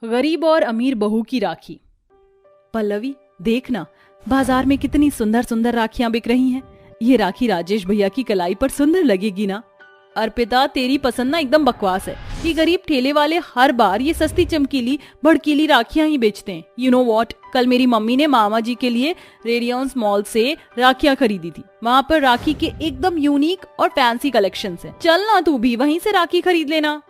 गरीब और अमीर बहू की राखी। पल्लवी, देखना बाजार में कितनी सुंदर सुंदर राखियां बिक रही हैं। ये राखी राजेश भैया की कलाई पर सुंदर लगेगी ना। अर्पिता, तेरी पसंद ना एकदम बकवास है। ये गरीब ठेले वाले हर बार ये सस्ती चमकीली भड़कीली राखियां ही बेचते हैं। यू नो वॉट, कल मेरी मम्मी ने मामा जी के लिए रेडियंस मॉल से राखियां खरीदी थी। वहाँ पर राखी के एकदम यूनिक और फैंसी कलेक्शन है। चल ना तू भी वहीं से राखी खरीद लेना।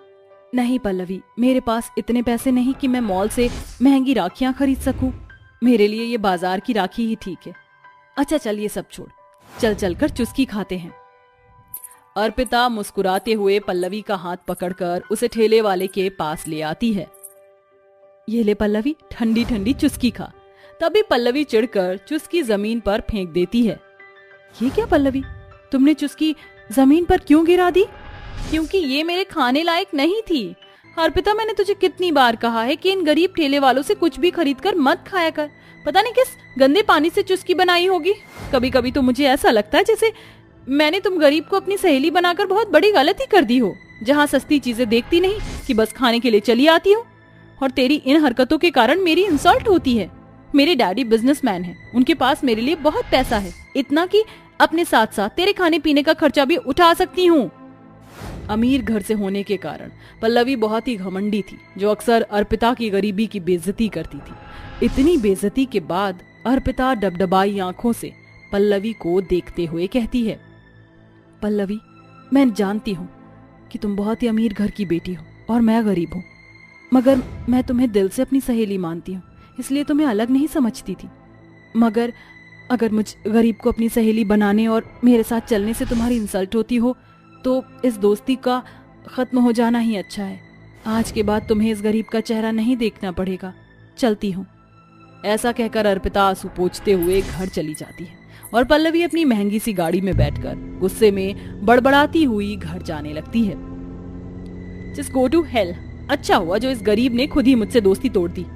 नहीं पल्लवी, मेरे पास इतने पैसे नहीं कि मैं मॉल से महंगी राखियां खरीद सकूं। मेरे लिए ये बाजार की राखी ही ठीक है। अच्छा चल ये सब छोड़, चल चल कर चुस्की खाते हैं। अर्पिता मुस्कुराते हुए पल्लवी का हाथ पकड़कर उसे ठेले वाले के पास ले आती है। ये ले पल्लवी, ठंडी ठंडी चुस्की खा। तभी पल्लवी चिढ़कर चुस्की जमीन पर फेंक देती है। ये क्या पल्लवी, तुमने चुस्की जमीन पर क्यों गिरा दी? क्योंकि ये मेरे खाने लायक नहीं थी। अर्पिता, मैंने तुझे कितनी बार कहा है कि इन गरीब ठेले वालों से कुछ भी खरीद कर मत खाया कर। पता नहीं किस गंदे पानी से चुस्की बनाई होगी। कभी कभी तो मुझे ऐसा लगता है जैसे मैंने तुम गरीब को अपनी सहेली बनाकर बहुत बड़ी गलती कर दी हो, जहाँ सस्ती चीजें देखती नहीं कि बस खाने के लिए चली आती हो। और तेरी इन हरकतों के कारण मेरी इंसल्ट होती है। मेरे डैडी बिजनेसमैन हैं, उनके पास मेरे लिए बहुत पैसा है, इतना कि अपने साथ साथ तेरे खाने पीने का खर्चा भी उठा सकती हूँ। अमीर घर से होने के कारण पल्लवी बहुत ही घमंडी थी, जो अक्सर अर्पिता की गरीबी की बेइज्जती करती थी। इतनी बेइज्जती के बाद अर्पिता डबडबाई आंखों से पल्लवी को देखते हुए कहती है, पल्लवी, मैं जानती हूँ कि तुम बहुत ही अमीर घर की बेटी हो और मैं गरीब हूँ, मगर मैं तुम्हें दिल से अपनी सहेली मानती हूँ, इसलिए तुम्हें अलग नहीं समझती थी। मगर अगर मुझ गरीब को अपनी सहेली बनाने और मेरे साथ चलने से तुम्हारी इंसल्ट होती हो तो इस दोस्ती का खत्म हो जाना ही अच्छा है। आज के बाद तुम्हें इस गरीब का चेहरा नहीं देखना पड़ेगा। चलती हूँ। ऐसा कहकर अर्पिता आंसू पोंछते हुए घर चली जाती है और पल्लवी अपनी महंगी सी गाड़ी में बैठकर गुस्से में बड़बड़ाती हुई घर जाने लगती है। Just go to hell. अच्छा हुआ जो इस गरीब ने खुद ही मुझसे दोस्ती तोड़ दी।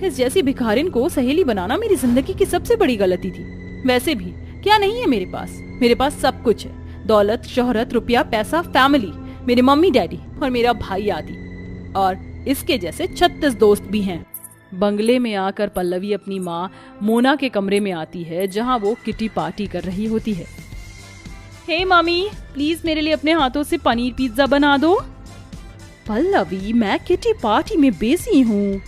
इस जैसी भिखारिन को सहेली बनाना मेरी जिंदगी की सबसे बड़ी गलती थी। वैसे भी क्या नहीं है मेरे पास सब कुछ है। दौलत, शोहरत, रुपया, पैसा, फैमिली, मेरे मम्मी डैडी और मेरा भाई आदि, और इसके जैसे 36 दोस्त भी हैं। बंगले में आकर पल्लवी अपनी माँ मोना के कमरे में आती है, जहाँ वो किटी पार्टी कर रही होती है। हे मम्मी, प्लीज मेरे लिए अपने हाथों से पनीर पिज्जा बना दो। पल्लवी, मैं किटी पार्टी में बिजी हूँ।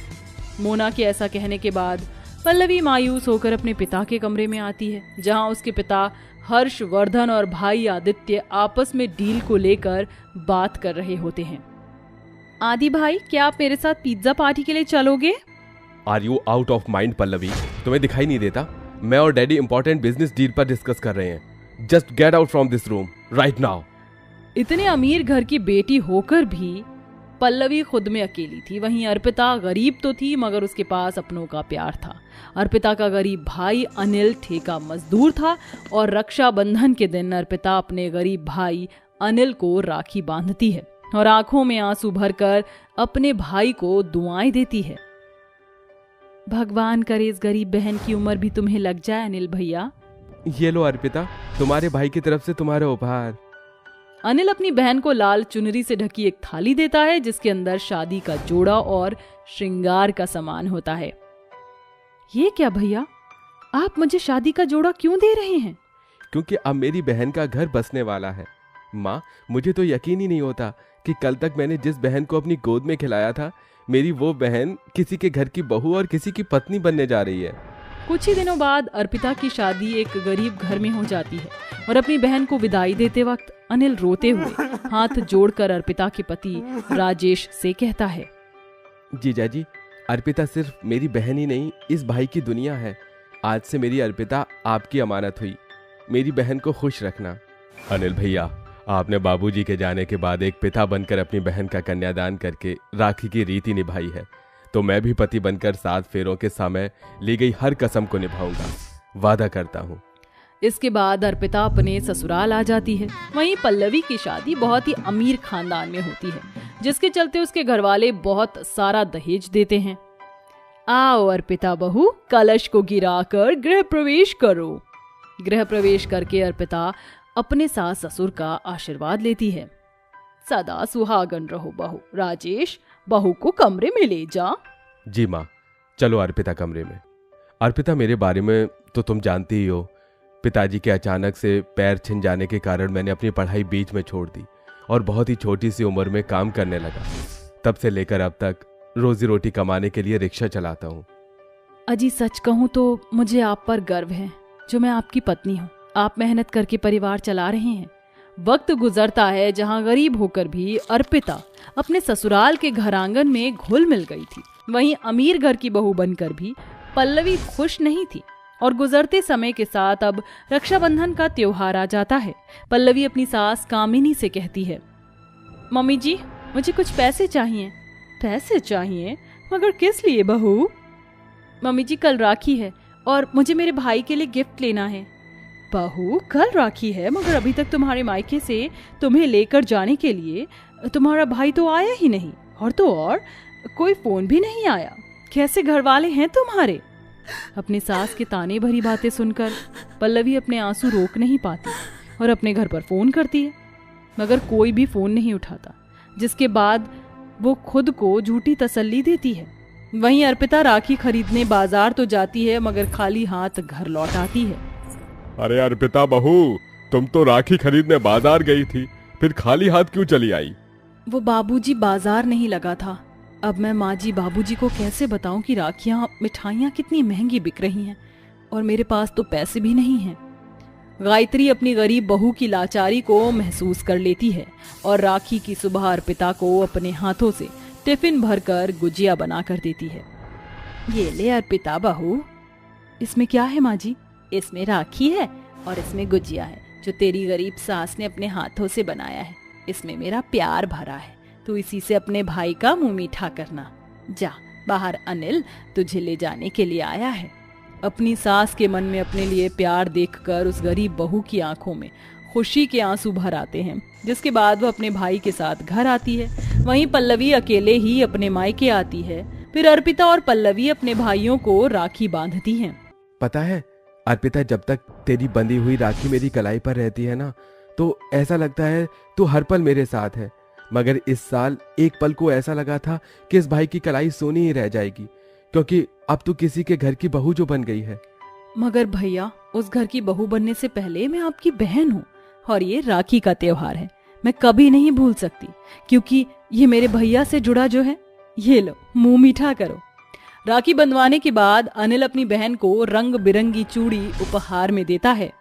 मोना के ऐसा कहने के बाद पल्लवी मायूस होकर अपने पिता के कमरे में आती है, जहाँ उसके पिता हर्षवर्धन और भाई आदित्य आपस में डील को लेकर बात कर रहे होते हैं। आदि भाई, क्या आप मेरे साथ पिज्जा पार्टी के लिए चलोगे? Are you out of mind Pallavi? तुम्हें दिखाई नहीं देता? मैं और डैडी इंपॉर्टेंट बिजनेस डील पर डिस्कस कर रहे हैं। Just get out from this room right now. इतने अमीर घर की बेटी होकर भी पल्लवी खुद में अकेली थी। वहीं अर्पिता गरीब तो थी, मगर उसके पास अपनों का प्यार था। अर्पिता का गरीब भाई अनिल ठेका मजदूर था और रक्षाबंधन के दिन अर्पिता अपने गरीब भाई अनिल को राखी बांधती है और आंखों में आंसू भरकर अपने भाई को दुआएं देती है। भगवान करे इस गरीब बहन की उम्र भी तुम्हें लग जाए अनिल भैया। ये लो अर्पिता, तुम्हारे भाई की तरफ से तुम्हारा उपहार। अनिल अपनी बहन को लाल चुनरी से ढकी एक थाली देता है, जिसके अंदर शादी का जोड़ा और श्रृंगार का सामान होता है। ये क्या भैया, आप मुझे शादी का जोड़ा क्यों दे रहे हैं? क्योंकि अब मेरी बहन का घर बसने वाला है। माँ, मुझे तो यकीन ही नहीं होता कि कल तक मैंने जिस बहन को अपनी गोद में खिलाया था, मेरी वो बहन किसी के घर की बहू और किसी की पत्नी बनने जा रही है। कुछ ही दिनों बाद अर्पिता की शादी एक गरीब घर में हो जाती है और अपनी बहन को विदाई देते वक्त अनिल रोते हुए हाथ जोड़कर अर्पिता के पति राजेश से कहता है, जीजा जी, अर्पिता सिर्फ मेरी बहन ही नहीं, इस भाई की दुनिया है। आज से मेरी अर्पिता आपकी अमानत हुई। मेरी बहन को खुश रखना। अनिल भैया, आपने बाबूजी के जाने के बाद एक पिता बनकर अपनी बहन का कन्यादान करके राखी की रीति निभाई है, तो मैं भी पति बनकर 7 फेरों के समय ली गई हर कसम को निभाऊंगा, वादा करता हूँ। इसके बाद अर्पिता अपने ससुराल आ जाती है। वहीं पल्लवी की शादी बहुत ही अमीर खानदान में होती है, जिसके चलते उसके घरवाले बहुत सारा दहेज देते हैं। आओ अर्पिता बहू, कलश को गिराकर गृह प्रवेश करो। गृह प्रवेश करके अर्पिता अपने सास ससुर का आशीर्वाद लेती है। सदा सुहागन रहो बहू। राजेश, बहू को कमरे में ले जा। जी माँ, चलो अर्पिता कमरे में। अर्पिता, मेरे बारे में तो तुम जानती ही हो। पिताजी के अचानक से पैर छिन जाने के कारण मैंने अपनी पढ़ाई बीच में छोड़ दी और बहुत ही छोटी सी उम्र में काम करने लगा। तब से लेकर अब तक रोजी रोटी कमाने के लिए रिक्शा चलाता हूँ। अजी सच कहूँ तो मुझे आप पर गर्व है, जो मैं आपकी पत्नी हूँ। आप मेहनत करके परिवार चला रहे हैं। वक्त गुजरता है जहाँ गरीब होकर भी अर्पिता अपने ससुराल के घर आंगन में घुल मिल गई थी, वहीं अमीर घर की बहू बनकर भी पल्लवी खुश नहीं थी। और गुजरते समय के साथ अब रक्षाबंधन का त्योहार आ जाता है। पल्लवी अपनी सास कामिनी से कहती है, मम्मी जी मुझे कुछ पैसे चाहिए। पैसे चाहिए? मगर किस लिए बहू? मम्मी जी कल राखी है और मुझे मेरे भाई के लिए गिफ्ट लेना है। बहू कल राखी है, मगर अभी तक तुम्हारे मायके से तुम्हें लेकर जाने के लिए तुम्हारा भाई तो आया ही नहीं, और तो और कोई फोन भी नहीं आया। कैसे घर वाले हैं तुम्हारे? अपनी सास के ताने भरी बातें सुनकर पल्लवी अपने आंसू रोक नहीं पाती और अपने घर पर फोन करती है, मगर कोई भी फोन नहीं उठाता, जिसके बाद वो खुद को झूठी तसल्ली देती है। वहीं अर्पिता राखी खरीदने बाजार तो जाती है, मगर खाली हाथ घर लौट आती है। अरे अर्पिता बहू, तुम तो राखी खरीदने बाजार गई थी, फिर खाली हाथ क्यों चली आई? वो बाबूजी बाजार नहीं लगा था। अब मैं माँ जी बाबूजी को कैसे बताऊं कि राखियां मिठाइयां कितनी महंगी बिक रही हैं और मेरे पास तो पैसे भी नहीं हैं। गायत्री अपनी गरीब बहू की लाचारी को महसूस कर लेती है और राखी की सुबह अर्पिता को अपने हाथों से टिफिन भरकर गुजिया बना कर देती है। ये ले अर्पिता बहू। इसमें क्या है माँ जी? इसमें राखी है और इसमें गुजिया है, जो तेरी गरीब सास ने अपने हाथों से बनाया है। इसमें मेरा प्यार भरा है, तू इसी से अपने भाई का मुंह मीठा करना। जा बाहर, अनिल तुझे ले जाने के लिए आया है। अपनी सास के मन में अपने लिए प्यार देखकर उस गरीब बहू की आंखों में खुशी के आंसू भर आते हैं, जिसके बाद वो अपने भाई के साथ घर आती है। वहीं पल्लवी अकेले ही अपने मायके आती है। फिर अर्पिता और पल्लवी अपने भाइयों को राखी बांधती हैं। पता है अर्पिता, जब तक तेरी बंधी हुई राखी मेरी कलाई पर रहती है ना, तो ऐसा लगता है तू हर पल मेरे साथ है। मगर इस साल एक पल को ऐसा लगा था कि इस भाई की कलाई सोनी ही रह जाएगी, क्योंकि अब तू किसी के घर की बहू जो बन गई है। मगर भैया, उस घर की बहू बनने से पहले मैं आपकी बहन हूँ और ये राखी का त्योहार है। मैं कभी नहीं भूल सकती, क्योंकि ये मेरे भैया से जुड़ा जो है। ये लो, मुंह मीठा करो। राखी बंधवाने के बाद अनिल अपनी बहन को रंग बिरंगी चूड़ी उपहार में देता है।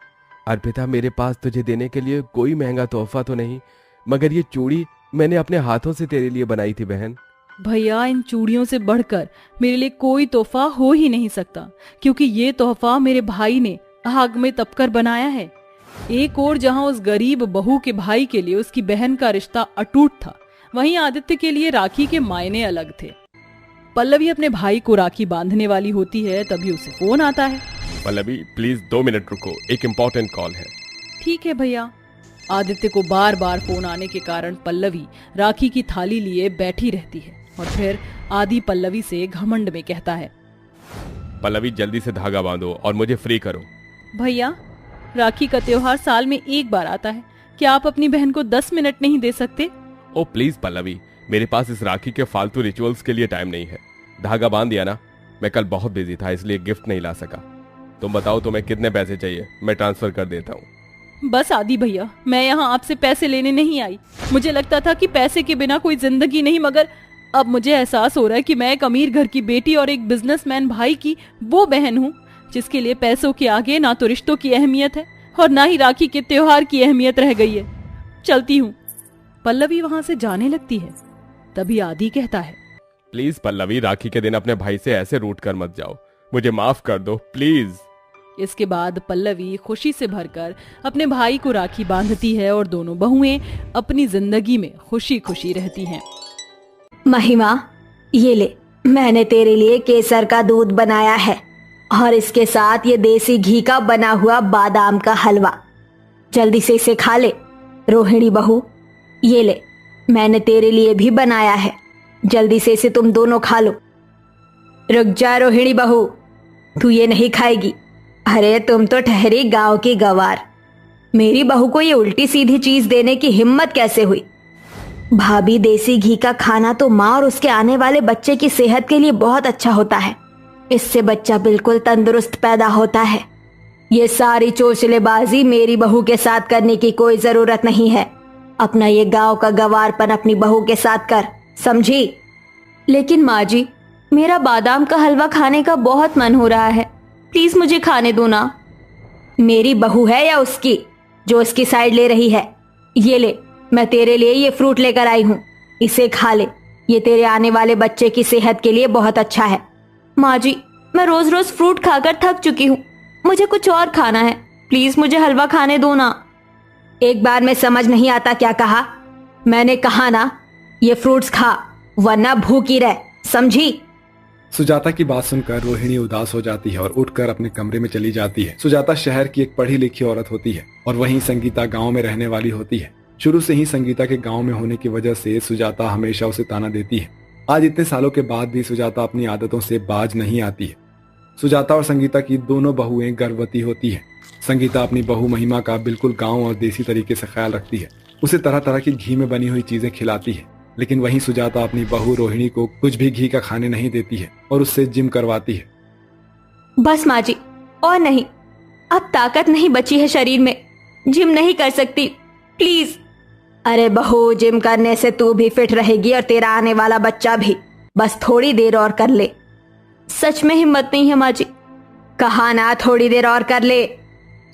अर्पिता, मेरे पास तुझे देने के लिए कोई महंगा तोहफा तो नहीं, मगर ये चूड़ी मैंने अपने हाथों से तेरे लिए बनाई थी बहन। भैया, इन चूड़ियों से बढ़कर मेरे लिए कोई तोहफा हो ही नहीं सकता, क्योंकि ये तोहफा मेरे भाई ने आग में तपकर बनाया है। एक और जहां उस गरीब बहू के भाई के लिए उसकी बहन का रिश्ता अटूट था, वहीं आदित्य के लिए राखी के मायने अलग थे। पल्लवी अपने भाई को राखी बांधने वाली होती है, तभी उसे फोन आता है। पल्लवी प्लीज 2 मिनट रुको, एक इम्पोर्टेंट कॉल है। ठीक है भैया। आदित्य को बार बार फोन आने के कारण पल्लवी राखी की थाली लिए बैठी रहती है और फिर आदि पल्लवी से घमंड में कहता है, पल्लवी जल्दी से धागा बांधो और मुझे फ्री करो। भैया, राखी का त्योहार साल में एक बार आता है, क्या आप अपनी बहन को 10 मिनट नहीं दे सकते? ओ प्लीज पल्लवी, मेरे पास इस राखी के फालतू रिचुअल्स के लिए टाइम नहीं है। धागा बांध दिया ना, मैं कल बहुत बिजी था इसलिए गिफ्ट नहीं ला सका। तुम बताओ तुम्हें कितने पैसे चाहिए, मैं ट्रांसफर कर देता हूँ। बस आदि भैया, मैं यहाँ आपसे पैसे लेने नहीं आई। मुझे लगता था कि पैसे के बिना कोई जिंदगी नहीं, मगर अब मुझे एहसास हो रहा है कि मैं एक अमीर घर की बेटी और एक बिजनेसमैन भाई की वो बहन हूँ जिसके लिए पैसों के आगे ना तो रिश्तों की अहमियत है और ना ही राखी के त्योहार की अहमियत रह गई है। चलती हूँ। पल्लवी वहां से जाने लगती है। तभी आदि कहता है, प्लीज पल्लवी, राखी के दिन अपने भाई से ऐसे रूठ कर मत जाओ, मुझे माफ कर दो प्लीज। इसके बाद पल्लवी खुशी से भरकर अपने भाई को राखी बांधती है और दोनों बहुएं अपनी जिंदगी में खुशी खुशी रहती हैं। महिमा, ये ले, मैंने तेरे लिए केसर का दूध बनाया है और इसके साथ ये देसी घी का बना हुआ बादाम का हलवा। जल्दी से इसे खा ले। रोहिणी बहू, ये ले, मैंने तेरे लिए भी बनाया है, जल्दी से इसे तुम दोनों खा लो। रुक जा रोहिणी बहू, तू ये नहीं खाएगी। अरे तुम तो ठहरी गांव की गवार, मेरी बहू को ये उल्टी सीधी चीज देने की हिम्मत कैसे हुई? भाभी, देसी घी का खाना तो माँ और उसके आने वाले बच्चे की सेहत के लिए बहुत अच्छा होता है। इससे बच्चा बिल्कुल तंदुरुस्त पैदा होता है। ये सारी चोचलेबाजी मेरी बहू के साथ करने की कोई जरूरत नहीं है। अपना ये गांव का गवारपन अपनी बहू के साथ कर, समझी? लेकिन माँ जी, मेरा बादाम का हलवा खाने का बहुत मन हो रहा है, प्लीज मुझे खाने दो ना। मेरी बहू है या उसकी जो उसकी साइड ले रही है? ये ले, मैं तेरे लिए ये फ्रूट लेकर आई हूँ, इसे खा ले। ये तेरे आने वाले बच्चे की सेहत के लिए बहुत अच्छा है। माँ जी, मैं रोज रोज फ्रूट खाकर थक चुकी हूँ, मुझे कुछ और खाना है, प्लीज मुझे हलवा खाने दो ना। एक बार में समझ नहीं आता क्या कहा? मैंने कहा ना, ये फ्रूट्स खा वरना भूखी रह, समझी? सुजाता की बात सुनकर रोहिणी उदास हो जाती है और उठकर अपने कमरे में चली जाती है। सुजाता शहर की एक पढ़ी लिखी औरत होती है और वहीं संगीता गांव में रहने वाली होती है। शुरू से ही संगीता के गांव में होने की वजह से सुजाता हमेशा उसे ताना देती है। आज इतने सालों के बाद भी सुजाता अपनी आदतों से बाज नहीं आती है। सुजाता और संगीता की दोनों बहुएं गर्भवती होती है। संगीता अपनी बहू महिमा का बिल्कुल गाँव और देसी तरीके से ख्याल रखती है। उसे तरह तरह की घी में बनी हुई चीजें खिलाती है। लेकिन वहीं सुजाता अपनी बहू रोहिणी को कुछ भी घी का खाने नहीं देती है और उससे जिम करवाती है। बस माँ जी, और नहीं, अब ताकत नहीं बची है शरीर में, जिम नहीं कर सकती, प्लीज। अरे बहू, जिम करने से तू भी फिट रहेगी और तेरा आने वाला बच्चा भी। बस थोड़ी देर और कर ले। सच में हिम्मत नहीं है माँ जी। कहा ना थोड़ी देर और कर ले।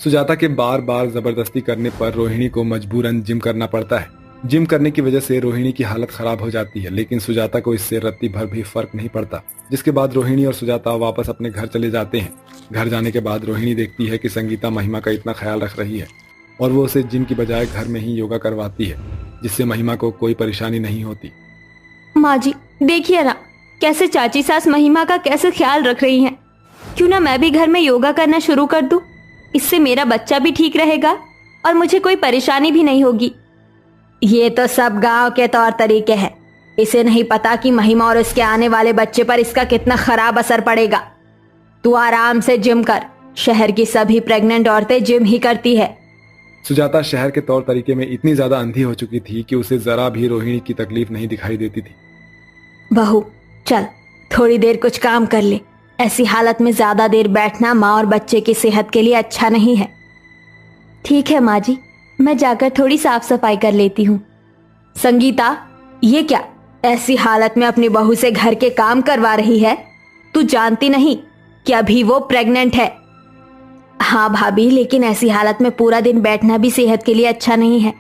सुजाता के बार बार जबरदस्ती करने पर रोहिणी को मजबूरन जिम करना पड़ता है। जिम करने की वजह से रोहिणी की हालत खराब हो जाती है, लेकिन सुजाता को इससे रत्ती भर भी फर्क नहीं पड़ता। जिसके बाद रोहिणी और सुजाता वापस अपने घर चले जाते हैं। घर जाने के बाद रोहिणी देखती है कि संगीता महिमा का इतना ख्याल रख रही है और वो उसे जिम की बजाय घर में ही योगा करवाती है, जिससे महिमा को कोई परेशानी नहीं होती। माँ जी, देखिए ना कैसे चाची सास महिमा का कैसे ख्याल रख रही हैं। क्यों ना मैं भी घर में योगा करना शुरू कर दूं? इससे मेरा बच्चा भी ठीक रहेगा और मुझे कोई परेशानी भी नहीं होगी। ये तो सब गांव के तौर तरीके हैं। इसे नहीं पता कि महिमा और इसके आने वाले बच्चे पर इसका कितना खराब असर पड़ेगा। तू आराम से जिम कर। शहर की सभी प्रेग्नेंट औरतें जिम ही करती है। सुजाता शहर के तौर तरीके में इतनी ज्यादा अंधी हो चुकी थी कि उसे जरा भी रोहिणी की तकलीफ नहीं दिखाई देती थी। बहू, चल थोड़ी देर कुछ काम कर ले। ऐसी हालत में ज्यादा देर बैठना माँ और बच्चे की सेहत के लिए अच्छा नहीं है। ठीक है माँ जी, मैं जाकर थोड़ी साफ सफाई कर लेती हूँ। संगीता, ये क्या ऐसी हालत में अपनी बहू से घर के काम करवा रही है? तू जानती नहीं कि अभी वो प्रेग्नेंट है? हाँ भाभी, लेकिन ऐसी हालत में पूरा दिन बैठना भी सेहत के लिए अच्छा नहीं है।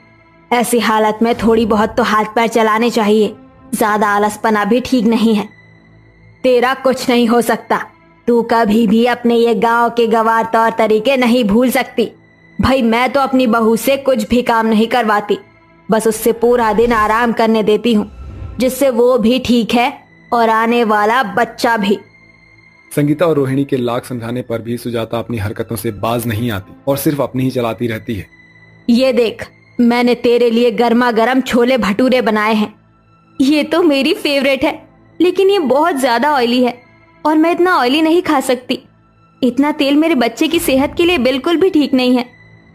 ऐसी हालत में थोड़ी बहुत तो हाथ पैर चलाने चाहिए। ज्यादा आलसपना भी ठीक नहीं है। तेरा कुछ नहीं हो सकता। तू कभी भी अपने ये गांव के गवार तौर तरीके नहीं भूल सकती। भाई, मैं तो अपनी बहू से कुछ भी काम नहीं करवाती, बस उससे पूरा दिन आराम करने देती हूँ, जिससे वो भी ठीक है और आने वाला बच्चा भी। संगीता और रोहिणी के लाख समझाने पर भी सुजाता अपनी हरकतों से बाज नहीं आती और सिर्फ अपनी ही चलाती रहती है। ये देख, मैंने तेरे लिए गर्मा गर्म छोले भटूरे बनाए हैं। ये तो मेरी फेवरेट है, लेकिन ये बहुत ज्यादा ऑयली है और मैं इतना ऑयली नहीं खा सकती। इतना तेल मेरे बच्चे की सेहत के लिए बिल्कुल भी ठीक नहीं है।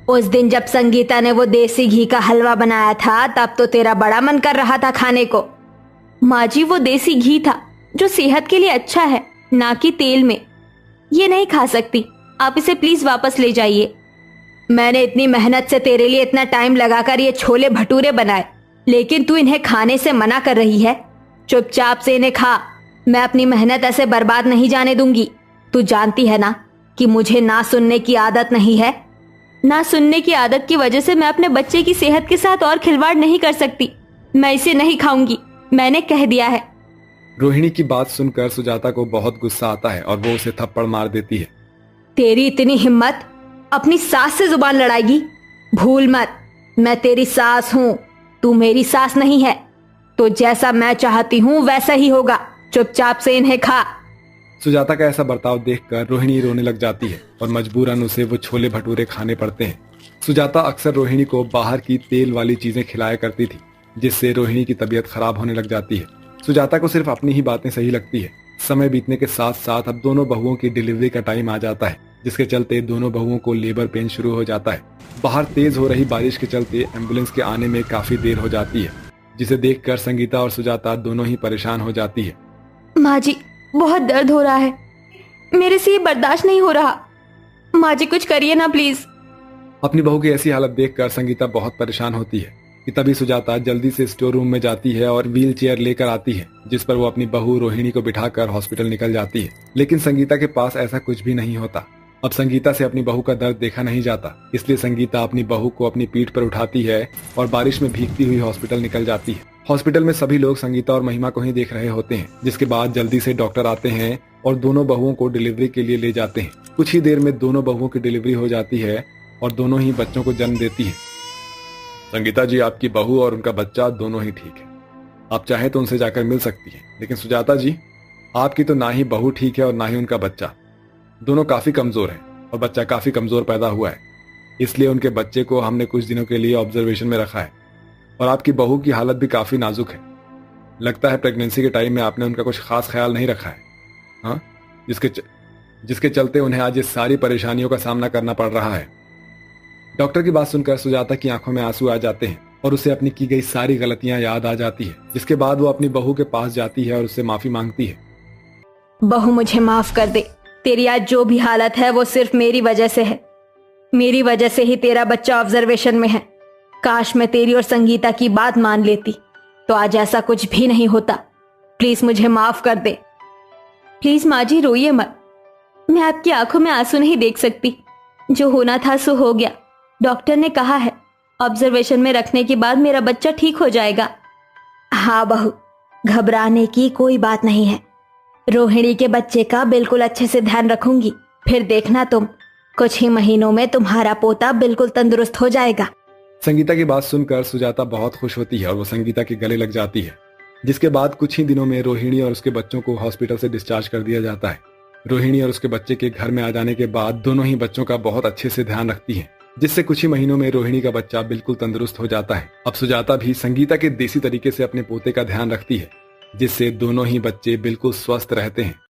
उस दिन जब संगीता ने वो देसी घी का हलवा बनाया था, तब तो तेरा बड़ा मन कर रहा था खाने को। माँ जी, वो देसी घी था जो सेहत के लिए अच्छा है, ना कि तेल में। ये नहीं खा सकती, आप इसे प्लीज वापस ले जाइए। मैंने इतनी मेहनत से तेरे लिए इतना टाइम लगाकर ये छोले भटूरे बनाए, लेकिन तू इन्हें खाने से मना कर रही है। चुपचाप से इन्हें खा। मैं अपनी मेहनत ऐसे बर्बाद नहीं जाने दूंगी। तू जानती है ना कि मुझे ना सुनने की आदत नहीं है। ना सुनने की आदत की वजह से मैं अपने बच्चे की सेहत के साथ और खिलवाड़ नहीं कर सकती। मैं इसे नहीं खाऊंगी, मैंने कह दिया है। रोहिणी की बात सुनकर सुजाता को बहुत गुस्सा आता है और वो उसे थप्पड़ मार देती है। तेरी इतनी हिम्मत, अपनी सास से जुबान लड़ाएगी? भूल मत, मैं तेरी सास हूँ, तू मेरी सास नहीं है। तो जैसा मैं चाहती हूँ वैसा ही होगा। चुपचाप से इन्हें खा। सुजाता का ऐसा बर्ताव देखकर रोहिणी रोने लग जाती है और मजबूरन उसे वो छोले भटूरे खाने पड़ते हैं। सुजाता अक्सर रोहिणी को बाहर की तेल वाली चीजें खिलाया करती थी, जिससे रोहिणी की तबीयत खराब होने लग जाती है। सुजाता को सिर्फ अपनी ही बातें सही लगती है। समय बीतने के साथ साथ अब दोनों बहुओं की डिलीवरी का टाइम आ जाता है, जिसके चलते दोनों बहुओं को लेबर पेन शुरू हो जाता है। बाहर तेज हो रही बारिश के चलते एम्बुलेंस के आने में काफी देर हो जाती है। जिसे देखकर संगीता और सुजाता दोनों ही परेशान हो जाती है। माँ जी, बहुत दर्द हो रहा है, मेरे से ये बर्दाश्त नहीं हो रहा। माँ जी कुछ करिए ना प्लीज। अपनी बहू की ऐसी हालत देखकर संगीता बहुत परेशान होती है कि तभी सुजाता जल्दी से स्टोर रूम में जाती है और व्हील चेयर लेकर आती है, जिस पर वो अपनी बहू रोहिणी को बिठाकर हॉस्पिटल निकल जाती है। लेकिन संगीता के पास ऐसा कुछ भी नहीं होता। अब संगीता से अपनी बहू का दर्द देखा नहीं जाता, इसलिए संगीता अपनी बहू को अपनी पीठ पर उठाती है और बारिश में भीगती हुई हॉस्पिटल निकल जाती है। हॉस्पिटल में सभी लोग संगीता और महिमा को ही देख रहे होते हैं, जिसके बाद जल्दी से डॉक्टर आते हैं और दोनों बहुओं को डिलीवरी के लिए ले जाते हैं। कुछ ही देर में दोनों बहुओं की डिलीवरी हो जाती है और दोनों ही बच्चों को जन्म देती है। संगीता जी, आपकी बहू और उनका बच्चा दोनों ही ठीक है, आप चाहें तो उनसे जाकर मिल सकती हैं। लेकिन सुजाता जी, आपकी तो ना ही बहू ठीक है और ना ही उनका बच्चा, दोनों काफी कमजोर हैं और बच्चा काफी कमजोर पैदा हुआ है, इसलिए उनके बच्चे को हमने कुछ दिनों के लिए ऑब्जर्वेशन में रखा है। और आपकी बहू की हालत भी काफी नाजुक है, लगता है प्रेगनेंसी के टाइम में आपने उनका कुछ खास ख्याल नहीं रखा है। हाँ, जिसके चलते उन्हें आज ये सारी परेशानियों का सामना करना पड़ रहा है। डॉक्टर की बात सुनकर सुजाता की आंखों में आंसू आ जाते हैं और उसे अपनी की गई सारी गलतियां याद आ जाती है, जिसके बाद वो अपनी बहू के पास जाती है और उससे माफी मांगती है। बहू, मुझे माफ कर दे, तेरी आज जो भी हालत है वो सिर्फ मेरी वजह से है। मेरी वजह से ही तेरा बच्चा ऑब्जर्वेशन में है। काश मैं तेरी और संगीता की बात मान लेती तो आज ऐसा कुछ भी नहीं होता। प्लीज मुझे माफ कर दे। प्लीज माँ जी, रोइए मत, मैं आपकी आंखों में आंसू नहीं देख सकती। जो होना था सो हो गया। डॉक्टर ने कहा है ऑब्जर्वेशन में रखने के बाद मेरा बच्चा ठीक हो जाएगा। हाँ बहू, घबराने की कोई बात नहीं है। रोहिणी के बच्चे का बिल्कुल अच्छे से ध्यान रखूंगी, फिर देखना तुम, कुछ ही महीनों में तुम्हारा पोता बिल्कुल तंदुरुस्त हो जाएगा। संगीता की बात सुनकर सुजाता बहुत खुश होती है और वो संगीता के गले लग जाती है, जिसके बाद कुछ ही दिनों में रोहिणी और उसके बच्चों को हॉस्पिटल से डिस्चार्ज कर दिया जाता है। रोहिणी और उसके बच्चे के घर में आ जाने के बाद दोनों ही बच्चों का बहुत अच्छे से ध्यान रखती है, जिससे कुछ ही महीनों में रोहिणी का बच्चा बिल्कुल तंदुरुस्त हो जाता है। अब सुजाता भी संगीता के देसी तरीके से अपने पोते का ध्यान रखती है, जिससे दोनों ही बच्चे बिल्कुल स्वस्थ रहते हैं।